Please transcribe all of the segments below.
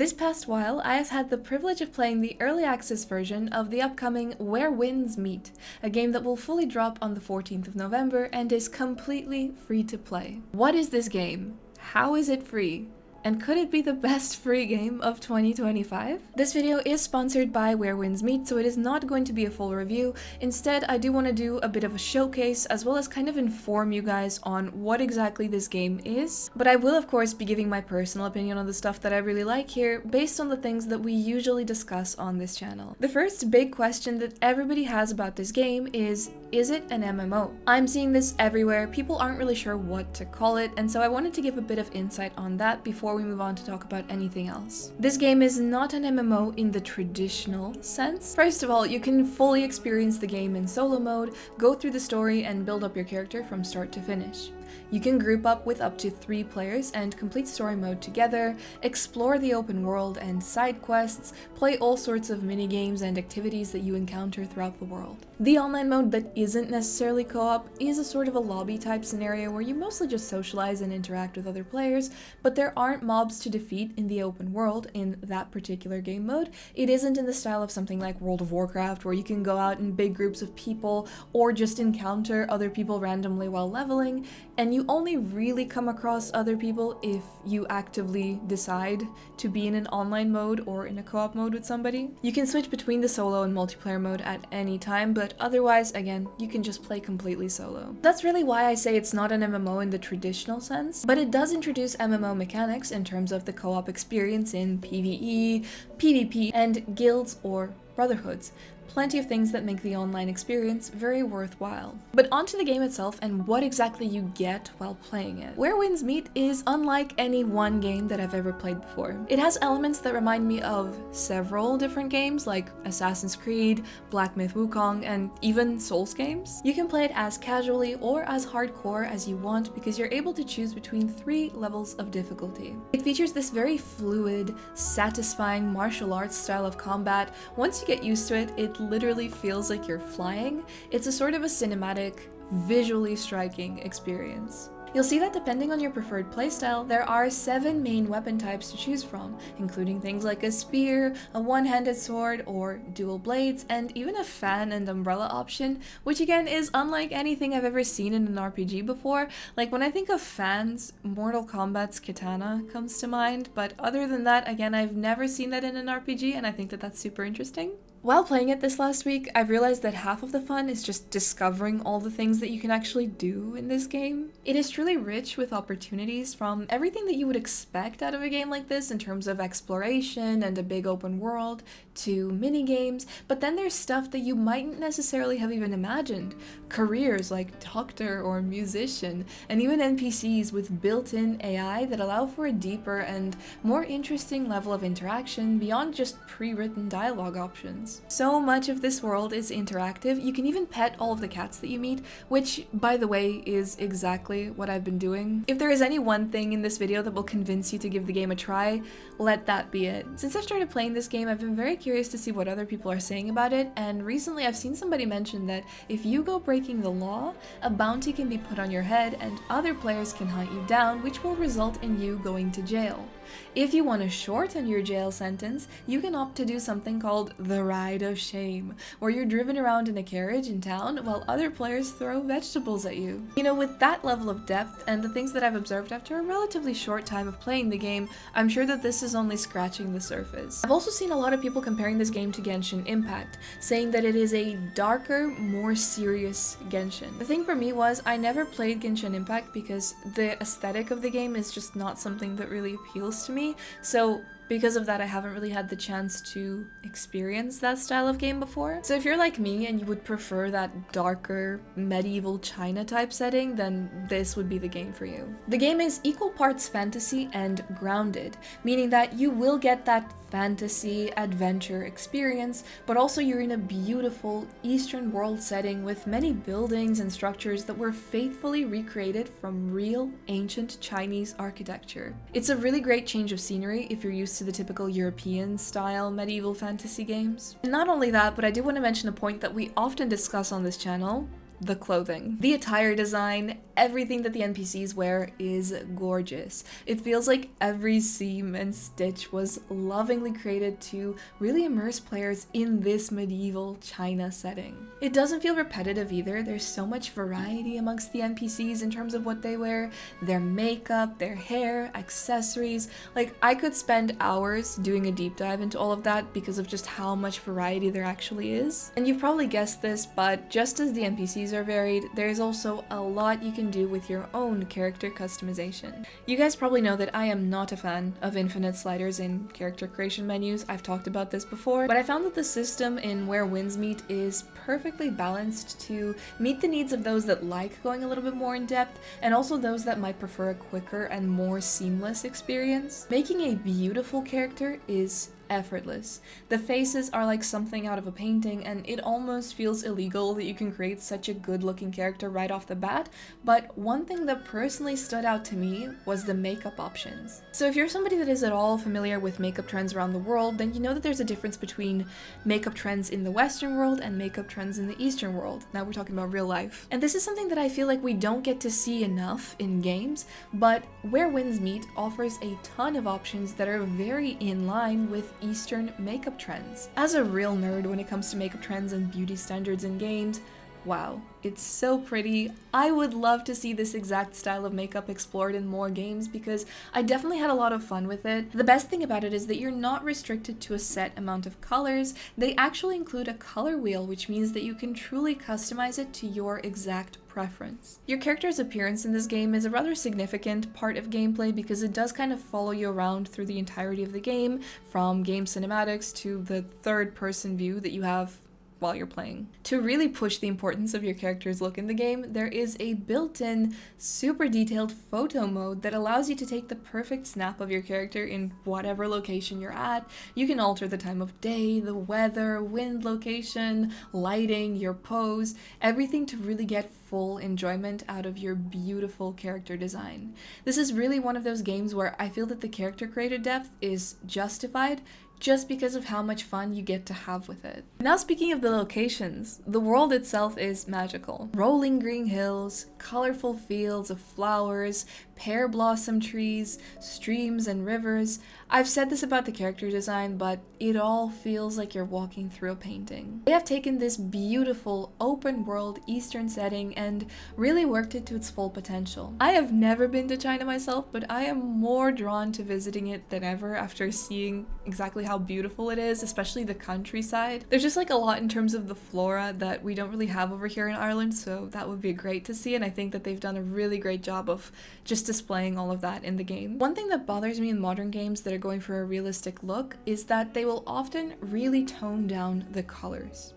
This past while, I have had the privilege of playing the early access version of the upcoming Where Winds Meet, a game that will fully drop on the 14th of November and is completely free to play. What is this game? How is it free? And could it be the best free game of 2025? This video is sponsored by Where Winds Meet, so it is not going to be a full review. Instead, I do want to do a bit of a showcase, as well as kind of inform you guys on what exactly this game is. But I will, of course, be giving my personal opinion on the stuff that I really like here, based on the things that we usually discuss on this channel. The first big question that everybody has about this game is it an MMO? I'm seeing this everywhere, people aren't really sure what to call it, and so I wanted to give a bit of insight on that before we move on to talk about anything else. This game is not an MMO in the traditional sense. First of all, you can fully experience the game in solo mode, go through the story, and build up your character from start to finish. You can group up with up to 3 players and complete story mode together, explore the open world and side quests, play all sorts of mini games and activities that you encounter throughout the world. The online mode that isn't necessarily co-op is a sort of a lobby type scenario where you mostly just socialize and interact with other players, but there aren't mobs to defeat in the open world in that particular game mode. It isn't in the style of something like World of Warcraft, where you can go out in big groups of people or just encounter other people randomly while leveling, and you only really come across other people if you actively decide to be in an online mode or in a co-op mode with somebody. You can switch between the solo and multiplayer mode at any time, but otherwise, again, you can just play completely solo. That's really why I say it's not an MMO in the traditional sense, but it does introduce MMO mechanics in terms of the co-op experience in PvE, PvP, and guilds or brotherhoods. Plenty of things that make the online experience very worthwhile. But onto the game itself and what exactly you get while playing it. Where Winds Meet is unlike any one game that I've ever played before. It has elements that remind me of several different games like Assassin's Creed, Black Myth Wukong, and even Souls games. You can play it as casually or as hardcore as you want because you're able to choose between 3 levels of difficulty. It features this very fluid, satisfying martial arts style of combat. Once you get used to it, it literally feels like you're flying. It's a sort of a cinematic, visually striking experience. You'll see that depending on your preferred playstyle, there are 7 main weapon types to choose from, including things like a spear, a one-handed sword, or dual blades, and even a fan and umbrella option, which again is unlike anything I've ever seen in an RPG before. Like, when I think of fans, Mortal Kombat's katana comes to mind, but other than that, again, I've never seen that in an RPG, and I think that that's super interesting. While playing it this last week, I've realized that half of the fun is just discovering all the things that you can actually do in this game. It is truly rich with opportunities, from everything that you would expect out of a game like this in terms of exploration and a big open world, to mini games, but then there's stuff that you mightn't necessarily have even imagined. Careers like doctor or musician, and even NPCs with built-in AI that allow for a deeper and more interesting level of interaction beyond just pre-written dialogue options. So much of this world is interactive. You can even pet all of the cats that you meet, which, by the way, is exactly what I've been doing. If there is any one thing in this video that will convince you to give the game a try, let that be it. Since I've started playing this game, I've been very curious to see what other people are saying about it, and recently I've seen somebody mention that if you go breaking the law, a bounty can be put on your head and other players can hunt you down, which will result in you going to jail. If you want to shorten your jail sentence, you can opt to do something called the Ride of Shame, where you're driven around in a carriage in town while other players throw vegetables at you. You know, with that level of depth and the things that I've observed after a relatively short time of playing the game, I'm sure that this is only scratching the surface. I've also seen a lot of people comparing this game to Genshin Impact, saying that it is a darker, more serious Genshin. The thing for me was, I never played Genshin Impact because the aesthetic of the game is just not something that really appeals to me, so because of that, I haven't really had the chance to experience that style of game before. So if you're like me and you would prefer that darker, medieval China type setting, then this would be the game for you. The game is equal parts fantasy and grounded, meaning that you will get that fantasy adventure experience, but also you're in a beautiful Eastern world setting with many buildings and structures that were faithfully recreated from real ancient Chinese architecture. It's a really great change of scenery if you're used to the typical European style medieval fantasy games. And not only that, but I do want to mention a point that we often discuss on this channel: the clothing. The attire design, everything that the NPCs wear is gorgeous. It feels like every seam and stitch was lovingly created to really immerse players in this medieval China setting. It doesn't feel repetitive either. There's so much variety amongst the NPCs in terms of what they wear, their makeup, their hair, accessories. Like, I could spend hours doing a deep dive into all of that because of just how much variety there actually is. And you've probably guessed this, but just as the NPCs are varied, there's also a lot you can do with your own character customization. You guys probably know that I am not a fan of infinite sliders in character creation menus. I've talked about this before, but I found that the system in Where Winds Meet is perfectly balanced to meet the needs of those that like going a little bit more in depth, and also those that might prefer a quicker and more seamless experience. Making a beautiful character is effortless. The faces are like something out of a painting, and it almost feels illegal that you can create such a good looking character right off the bat, but one thing that personally stood out to me was the makeup options. So if you're somebody that is at all familiar with makeup trends around the world, then you know that there's a difference between makeup trends in the Western world and makeup trends in the Eastern world. Now we're talking about real life. And this is something that I feel like we don't get to see enough in games, but Where Winds Meet offers a ton of options that are very in line with Eastern makeup trends. As a real nerd when it comes to makeup trends and beauty standards in games, wow, it's so pretty. I would love to see this exact style of makeup explored in more games because I definitely had a lot of fun with it. The best thing about it is that you're not restricted to a set amount of colors. They actually include a color wheel, which means that you can truly customize it to your exact preference. Your character's appearance in this game is a rather significant part of gameplay because it does kind of follow you around through the entirety of the game, from game cinematics to the third-person view that you have while you're playing. To really push the importance of your character's look in the game, there is a built-in, super detailed photo mode that allows you to take the perfect snap of your character in whatever location you're at. You can alter the time of day, the weather, wind location, lighting, your pose, everything to really get full enjoyment out of your beautiful character design. This is really one of those games where I feel that the character creator depth is justified just because of how much fun you get to have with it. Now, speaking of the locations, the world itself is magical. Rolling green hills, colorful fields of flowers, pear blossom trees, streams and rivers. I've said this about the character design, but it all feels like you're walking through a painting. They have taken this beautiful open world Eastern setting and really worked it to its full potential. I have never been to China myself, but I am more drawn to visiting it than ever after seeing exactly how beautiful it is, especially the countryside. There's just like a lot in terms of the flora that we don't really have over here in Ireland, so that would be great to see, and I think that they've done a really great job of just displaying all of that in the game. One thing that bothers me in modern games that are going for a realistic look is that they will often really tone down the colors.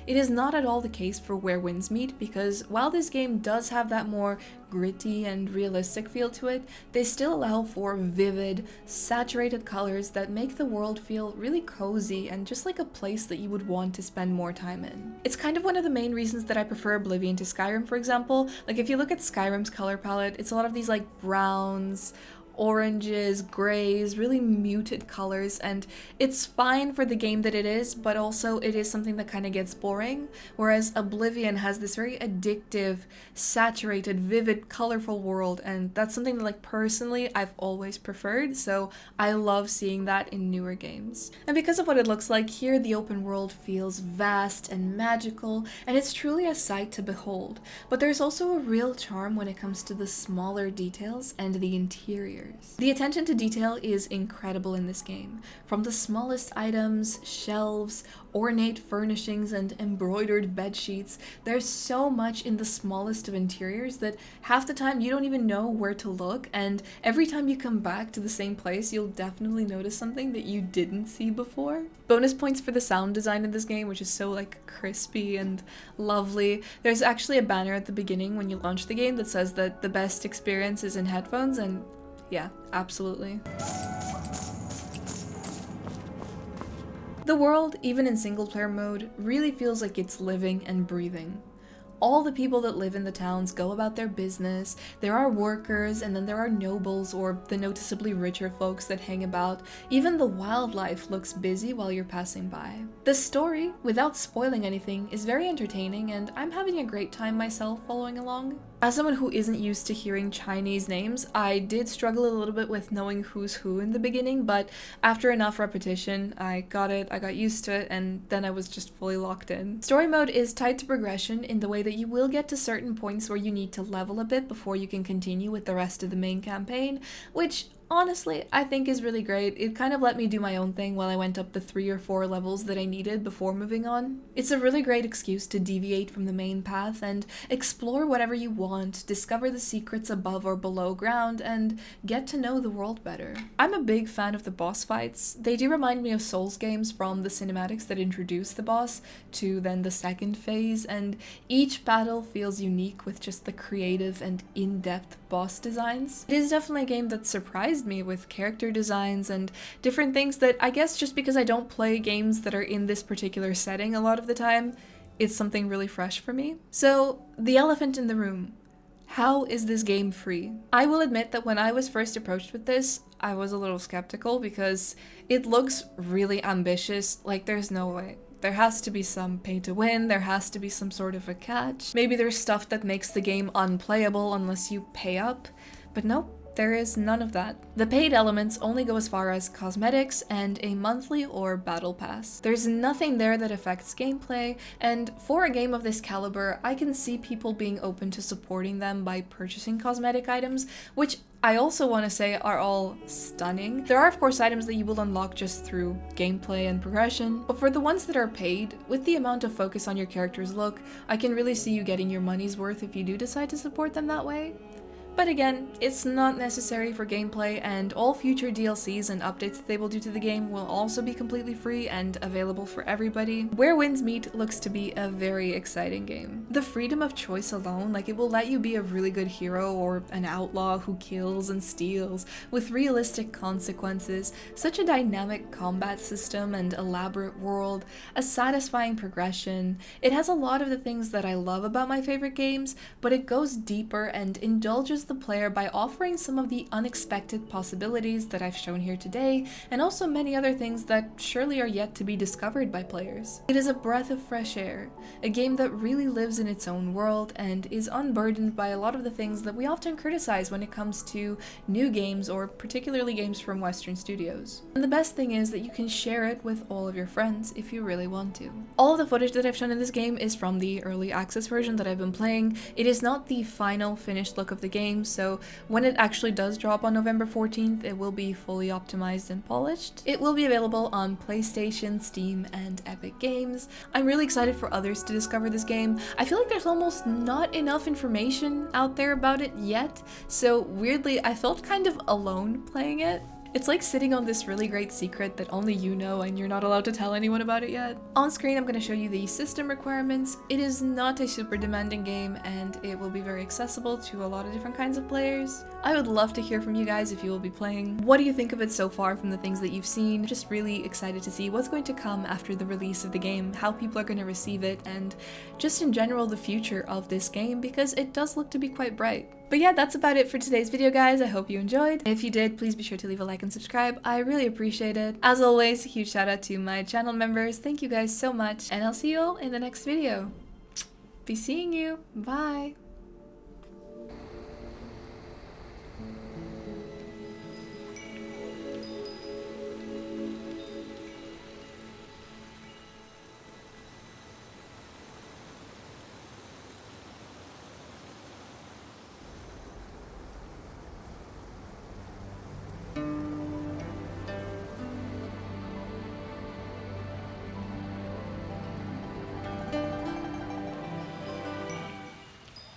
It is not at all the case for Where Winds Meet, because while this game does have that more gritty and realistic feel to it, they still allow for vivid, saturated colors that make the world feel really cozy and just like a place that you would want to spend more time in. It's kind of one of the main reasons that I prefer Oblivion to Skyrim, for example. Like, if you look at Skyrim's color palette, it's a lot of these like browns, oranges, grays, really muted colors, and it's fine for the game that it is, but also it is something that kind of gets boring, whereas Oblivion has this very addictive, saturated, vivid, colorful world, and that's something that, like, personally I've always preferred, so I love seeing that in newer games. And because of what it looks like, here the open world feels vast and magical, and it's truly a sight to behold, but there's also a real charm when it comes to the smaller details and the interior. The attention to detail is incredible in this game. From the smallest items, shelves, ornate furnishings, and embroidered bed sheets, there's so much in the smallest of interiors that half the time you don't even know where to look, and every time you come back to the same place, you'll definitely notice something that you didn't see before. Bonus points for the sound design in this game, which is so like crispy and lovely. There's actually a banner at the beginning when you launch the game that says that the best experience is in headphones, and yeah, absolutely. The world, even in single player mode, really feels like it's living and breathing. all the people that live in the towns go about their business. There are workers, and then there are nobles or the noticeably richer folks that hang about. Even the wildlife looks busy while you're passing by. The story, without spoiling anything, is very entertaining, and I'm having a great time myself following along. As someone who isn't used to hearing Chinese names, I did struggle a little bit with knowing who's who in the beginning, but after enough repetition, I got it, I got used to it, and then I was just fully locked in. Story mode is tied to progression in the way that you will get to certain points where you need to level a bit before you can continue with the rest of the main campaign, which honestly, I think is really great. It kind of let me do my own thing while I went up the 3 or 4 levels that I needed before moving on. It's a really great excuse to deviate from the main path and explore whatever you want, discover the secrets above or below ground, and get to know the world better. I'm a big fan of the boss fights. They do remind me of Souls games from the cinematics that introduce the boss to then the second phase, and each battle feels unique with just the creative and in-depth boss designs. It is definitely a game that surprised me with character designs and different things that I guess just because I don't play games that are in this particular setting a lot of the time, it's something really fresh for me. So, the elephant in the room. How is this game free? I will admit that when I was first approached with this, I was a little skeptical because it looks really ambitious, like there's no way. There has to be some pay to win, there has to be some sort of a catch. Maybe there's stuff that makes the game unplayable unless you pay up, but nope. There is none of that. The paid elements only go as far as cosmetics and a monthly or battle pass. There's nothing there that affects gameplay, and for a game of this caliber, I can see people being open to supporting them by purchasing cosmetic items, which I also want to say are all stunning. There are of course items that you will unlock just through gameplay and progression, but for the ones that are paid, with the amount of focus on your character's look, I can really see you getting your money's worth if you do decide to support them that way. But again, it's not necessary for gameplay, and all future DLCs and updates that they will do to the game will also be completely free and available for everybody. Where Winds Meet looks to be a very exciting game. The freedom of choice alone, like it will let you be a really good hero or an outlaw who kills and steals, with realistic consequences, such a dynamic combat system and elaborate world, a satisfying progression. It has a lot of the things that I love about my favorite games, but it goes deeper and indulges the player by offering some of the unexpected possibilities that I've shown here today, and also many other things that surely are yet to be discovered by players. It is a breath of fresh air, a game that really lives in its own world and is unburdened by a lot of the things that we often criticize when it comes to new games, or particularly games from Western studios. And the best thing is that you can share it with all of your friends if you really want to. All of the footage that I've shown in this game is from the early access version that I've been playing. It is not the final finished look of the game, so when it actually does drop on November 14th, it will be fully optimized and polished. It will be available on PlayStation, Steam, and Epic Games. I'm really excited for others to discover this game. I feel like there's almost not enough information out there about it yet, so weirdly, I felt kind of alone playing it. It's like sitting on this really great secret that only you know and you're not allowed to tell anyone about it yet. On screen, I'm going to show you the system requirements. It is not a super demanding game, and it will be very accessible to a lot of different kinds of players. I would love to hear from you guys if you will be playing. What do you think of it so far from the things that you've seen? Just really excited to see what's going to come after the release of the game, how people are going to receive it, and just in general the future of this game, because it does look to be quite bright. But yeah, that's about it for today's video, guys. I hope you enjoyed. If you did, please be sure to leave a like and subscribe. I really appreciate it. As always, a huge shout out to my channel members. Thank you guys so much, and I'll see you all in the next video. Be seeing you. Bye.